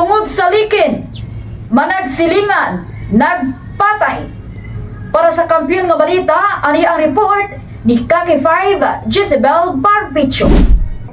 tungod sa likin, managsilingan, nagpatay. Para sa Kampiyon nga balita, ani ang report ni Kake 5 Jezebel Barbicho.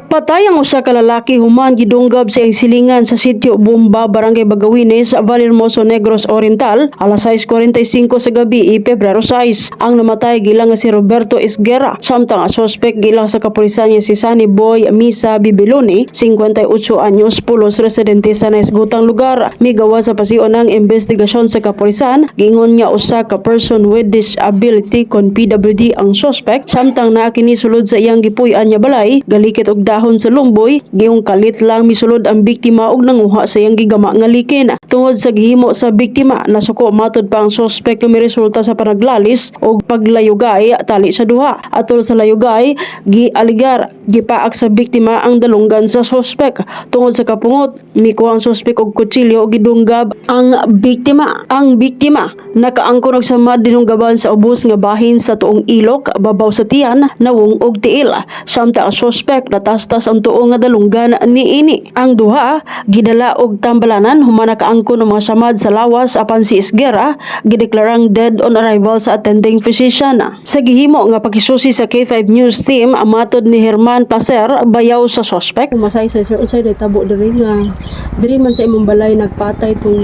Patay ang usa ka lalaki human gidunggab sa iyang silingan sa sitio Bomba, Barangay Bagawines, Valle Hermoso, Negros Oriental, alas 6:45 sa gabi, Pebrero 6. Ang namatay gilang nga si Roberto Esguerra, samtang ang suspect gilang sa kapulisan niya si Sunny Boy Misa Bibiloni, 58 anyos, pulos residente sa naisgutang lugar. Migawa sa pasiyo ng investigasyon sa kapulisan, giingon niya usa ka person with disability kon PWD ang suspect, samtang naa kini sulod sa iyang gipuy-an niya balay, galikit og dahon sa lumboy, gihong kalit lang misulod ang biktima og nanguha sa iyang gigama nga likin. Tungod sa gihimo sa biktima, nasuko matud pa ang suspect nga miresulta sa panaglalis og paglayugay tali sa duha. Atol sa layugay, gialigar gipaak sa biktima ang dalunggan sa suspect. Tungod sa kapungot, mikuha ang suspect og kutsilyo og gidunggab ang biktima. Ang biktima nakaangkon og samad dinunggaban sa ubos nga bahin sa tuong ilok, babaw sa tiyan, nawong og tiil. Samtang ang suspect natastas ang tuong nga dalunggan niini. Ang duha gidala og tambalanan human nakaangkon ang mga samad sa lawas, apan si Esguerra gideklarang dead on arrival sa attending physician. Sa gihimo nga pakisusi sa K5 News team, ang matod ni Herman Placer bayaw sa suspect. Masay sa sir unsay tabo diri nga diri man sa imong balay nagpatay tong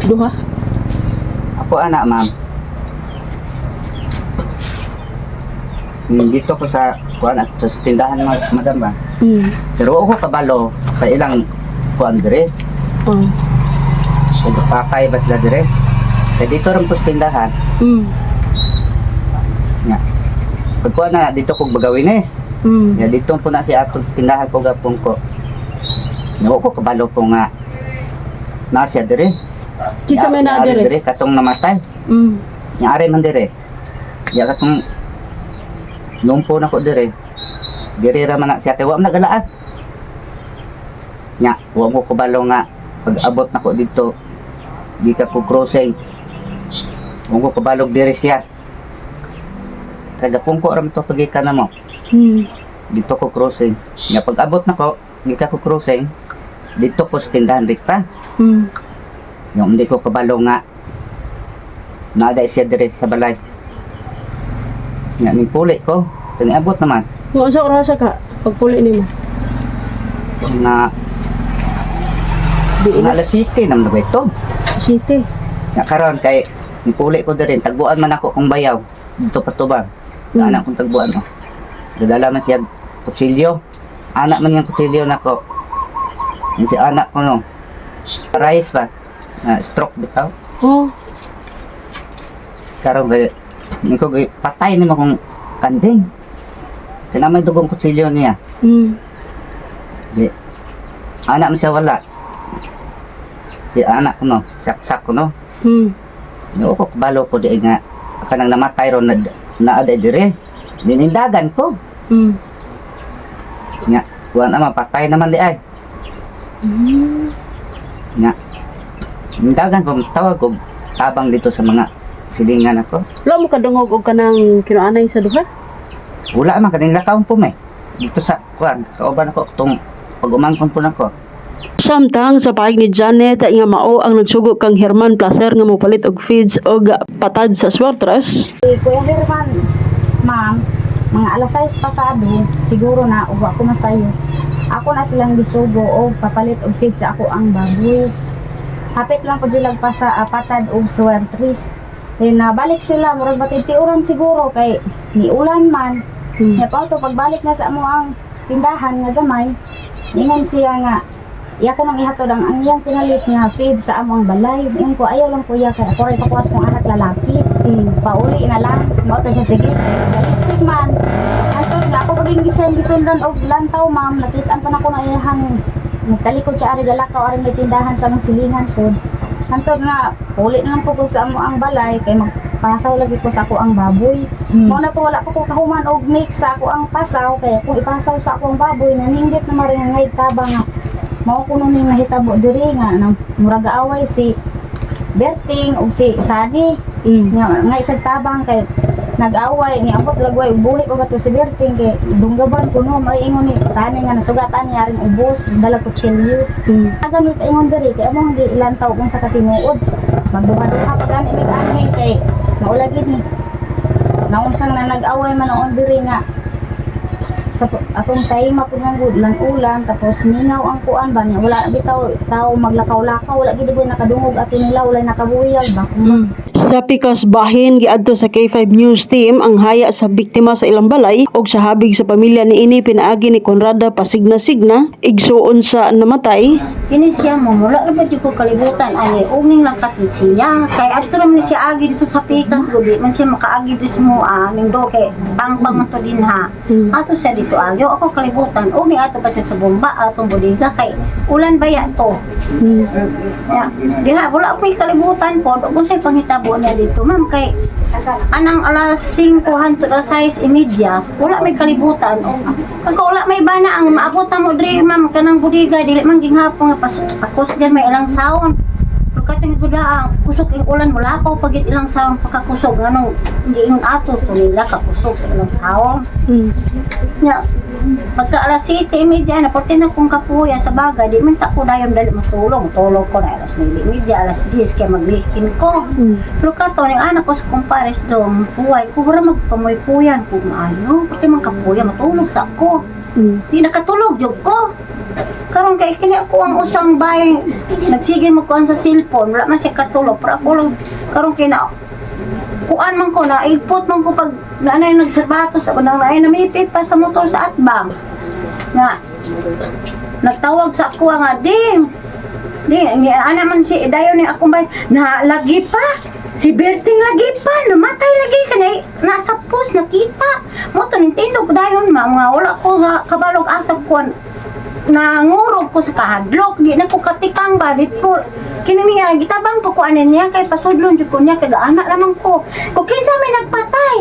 duha. Ako anak, ma'am. Dito ko sa kuan at sa tindahan ng madam ba. Pero ako kabalo sa ilang kuan dire. Kung pakay ba sila dire. Kaya dito rin po sa tindahan. Nya. Pagkuan na dito kong Bagawines. Nya dito po na si atong tindahan ko gapon ko. Nya ko kabalo po nga nasya dire. Kisa may na dire katong namatay. Nya are man dire. Ya katong lumpo na ko dire. Diri ra man na siya kay wa man nagalaat. Nya, wa mo kabalo nga pag abot na ko dito di ka po crossing. Wa ko kabalog diri siya. Kada pungko ram to pagikan na mo. Dito ko crossing. Nya pag abot na ko, di ka ko crossing. Dito ko sa tindahan rikta. Yung hindi ko kabalo nga nada siya dire sa balay. Nga ning puli ko, tiniabot naman. Kung sa oras ka pagpuli nimo. Na di na alas 7 naman na ito. City. Nga karon kay ning puli ko dire tagbuan man ako kung bayaw dito patubang. Anak kong tagbuan mo. Dadala man siya kutsilyo. Anak man yung kutsilyo nako. Yung si anak ko no. Rice ba? Stroke bitaw. Karon ba niko patay nimo kung kanding. Kaya may dugong kutsilyo niya. Di. Anak mo siya wala. Si anak ko no, saksak ko no. No ko kabalo ko di nga kanang namatay ron na ada dire. Dinindagan ko. Nya, kuan ama patay naman di ay. Nya. Nindagan ko tawag ko tabang dito sa mga silingan ako. Wala mo kadungog og kanang kinuanay sa duha? Wala man kaning lakaw po may. Dito sa kuan, kauban ako tong pag-umangkon po nako. Samtang sa paig ni Janet nga mao ang nagsugo kang Herman Placer nga mopalit og feeds og patad sa swertres. Kuya Herman, ma'am, mga alas 6 pasado, siguro na ug ako masayo. Ako na silang gisugo og papalit og feeds sa ako ang baboy. Hapit lang po sila pa sa patad og swertres. Then balik sila, murag matitiuran siguro kay ni ulan man. Nya pa to pagbalik na sa amo ang tindahan nga gamay, ingon siya nga iya ko nang ihatod ang iyang pinalit nga feed sa among balay. Ingon ko ayaw lang kuya kay ako ray pakuwas kong anak lalaki. Pauli na lang, mao to siya sige. Balistik man. Antod nga ako paging gisundan og lantaw ma'am, nakit-an pa nako na iyang nagtalikod siya ari galakaw ari may tindahan sa among silingan pod. Antod nga uli na lang po ko sa amo ang balay kay magpasaw lagi ko sa ako ang baboy. Mao na to wala pa ko kahuman og mix sa ako ang pasaw kay kung ipasaw sa ako ang baboy naninggit na maringangay tabang nga mao kuno ning nahitabo diri nga nang murag away si Berting og si Sani. Nga isang tabang kay nag-away ni abot lagway buhi pa ba to si Berting kay dunggaban ko no may ingon ni sani nga nasugatan niya rin ubos dala ko chilyo. Ganun ingon diri kay amo hindi ilang taw kung sa katinuod. Magduha-duha pa gani mig ani kay naula gid ni. Naunsang na nag-away man noon diri nga sa atong time po ng gudlan ulan tapos ningaw ang kuan ba niya wala bitaw tao maglakaw-lakaw wala gid boy nakadungog ato nila wala nakabuyag ba. Sa pikas bahin giadto sa K5 News Team ang haya sa biktima sa ilang balay ug sa habig sa pamilya niini pinaagi ni Conrada pasigna-signa igsuon sa namatay. Kini siya mo, wala na ba di ko kalibutan ay ugning lakat ni siya. Kay adto man ni siya agi dito sa pikas gudi man siya makaagi dismo ning do kay pang to din ha. Ato siya dito agi ako kalibutan. Ugning ato pa siya sa bomba atong bodega kay ulan baya to. Ya, diha wala ko kalibutan po kung say panghitabo niya dito ma'am kay anang alas 5 hangtod alas 6:30 wala may kalibutan o kag wala may bana ang maabot mo diri ma'am kanang bodega dili man ginghapon nga pakos diyan may ilang sound pagkating guda kusog ang ulan wala pa pagit ilang sound pagkakusog anong hindi ingon ato to nila kakusog sa ilang sound nya pagka alas 7:30 na porte na kong kapuya sa baga di man ta ko dayon dali matulog ko na alas 9:30 alas 10 kay maglikin ko pero kato ning anak ko sa kumpares do puway ko ra magpamoy-puyan ko maayo porte man kapuya matulog sa ako di nakatulog jud ko karon kay kini ako ang usang bay nagsige mo kuan sa cellphone wala man siya katulog pero ako lang karon kay na kuan man ko na ipot man ko pag naanay nagserbato sa unang naay namipit pa sa motor sa atbang nga nagtawag sa ako nga di ana man si dayon ni akong bay na lagi pa si Berting lagi pa namatay lagi kanay nasa post nakita mo to Nintendo ko dayon mga wala ko nga kabalog asa kuan nangurog ko sa kahadlok di na ko katikang ba dito kini niya gitabang po ko anin niya kay pasudlon jud ko niya kay anak naman ko kinsa may nagpatay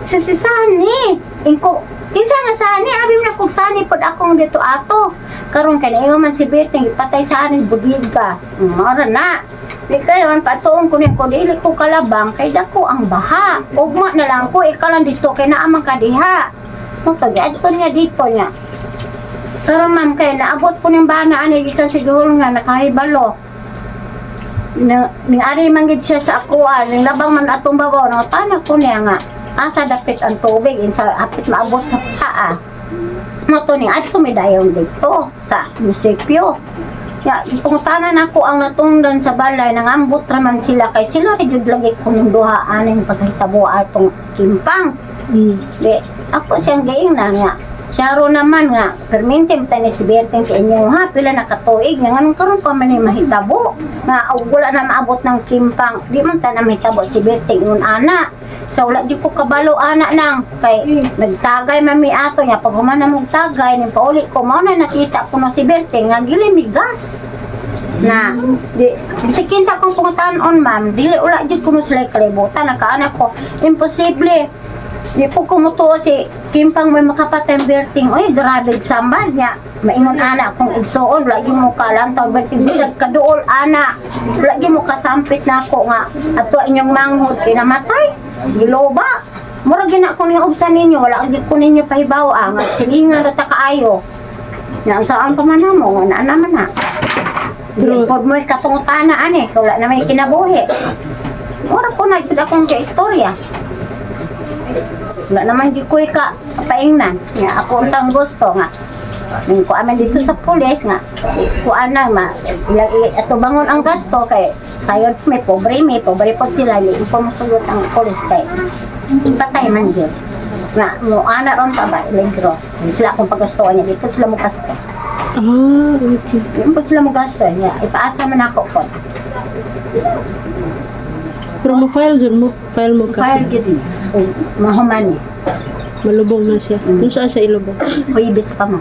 si Sani inko kinsa nga Sani abi na kog Sani pod akong dito ato karon kay man si Berting ipatay sa anin budiga mara na di kay man patuong ko ni ko dili ko kalabang kay dako ang baha ugma na lang ko ikalan dito kay naa man kadiha mo tagad ko niya dito niya. Pero ma'am, kaya naabot ko ng bana, gikan siguro nga, nakahibalo. Ning-ari man gid siya sa akuan, ning labang man atong babaw, tanak ko niya nga, asa dapit ang tubig, insa hapit maabot sa paa. Mato ning ato may dayon dito, sa munisipyo. Ya, pangutanan ako ang natungdan sa balay, nangambot raman sila, kay sila rin jud lagi kung duha aning paghitabo atong kimpang. Di, ako siyang gaingnan nga, Siyaro naman nga, permintim tayo si Berting sa inyo, ha, pila nakatuig, nga nganong karon pa man mahitabo, nga wala na maabot ng kimpang, di man tayo na mahitabo si Berting yun, ana. So, wala di ko kabalo, ana nang, kay nagtagay mami ato niya, pag humana mong tagay, ning pauli ko, mauna nakita ko na si Berting, nga gilimigas. Na, di, bisikin sa akong pangutanon, ma'am, dili wala di ko sila kalibutan, nakaanak ko, imposible. Di po kumutuo si Kimpang may makapatay Berting. Oy, grabe sambal niya. Maingon anak kung igsuon, lagi mo kalang taon Berting. Bisag kaduol anak. Lagi mo kasampit na ako nga. Ato inyong manghod kinamatay. Giloba. Mura gina ko niya ubsan ninyo. Wala ang ko ninyo pahibaw. Nga silingan rata kaayo. Nga saan pa man mo. Nga naman na. Pod mo katungutana ane. Wala na may kinabuhi. Mura po na akong istorya. Wala naman di ko kapaingnan nga ako untang gusto nga ning ko aman dito sa pulis nga ko ana ilang ato bangon ang gasto kay sayod may pobre pod sila ni ko mosugot ang pulis kay patay man gyud nga mo ana ron pa ba iligro sila akong paggustuhan niya dito sila mo gasto okay yung sila mo gasto niya ipaasa man ako po Pero mo-file dyan mo? File mo kasi? file gyud mahumani Malubong na siya. Kung saan siya ilubong? kuibis pa man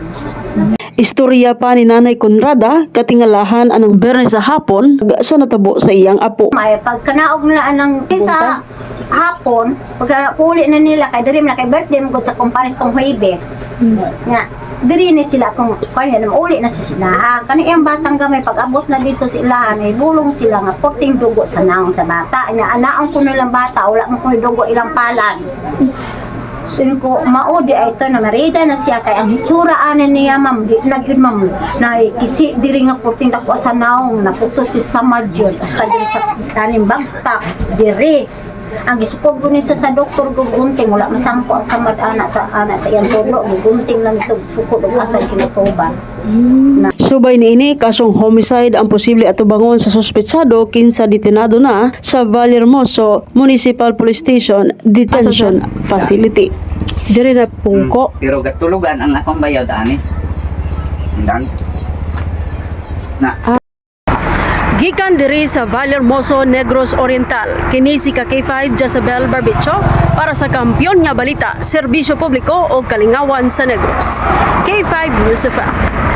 Istorya pa ni Nanay Conrada katingalahan anang Bernes sa hapon sa natabo sa iyang apo. May pagkanaog na ng sa hapon, pag uli na nila kay diri na kay birthday mo sa compares tong Huwebes. Nga diri ni sila kung kanya na uli na si sila. Kani ang batang gamay pag abot na dito sila ay bulong sila nga puting dugo sa naong sa bata. Nya anaon ko nilang bata wala mo ko dugo ilang palad. Sin ko maudi ay ito na marida na siya kay ang hitsura anin niya ma'am di na gyud ma'am na kisi diri nga puting dako sa naong naputo si samadyon hasta diri sa kaning bagtak diri ang gisukod ko ni sa doktor gugunting wala masangko ang samad ana sa iyang tulo gugunting lang ito sukod og asa kinatuban. Subay niini kasong homicide ang posible atubangon sa suspetsado kinsa detenado na sa Vallehermoso Municipal Police Station Detention Facility. Diri na pungko. Pero gatulugan ang akong bayad ani. Dan. Na Gikan diri sa Vallehermoso, Negros Oriental, kini si K5 Jezebel Barbicho para sa Kampiyon nga Balita, Serbisyo Publiko o Kalingawan sa Negros. K5 News FM.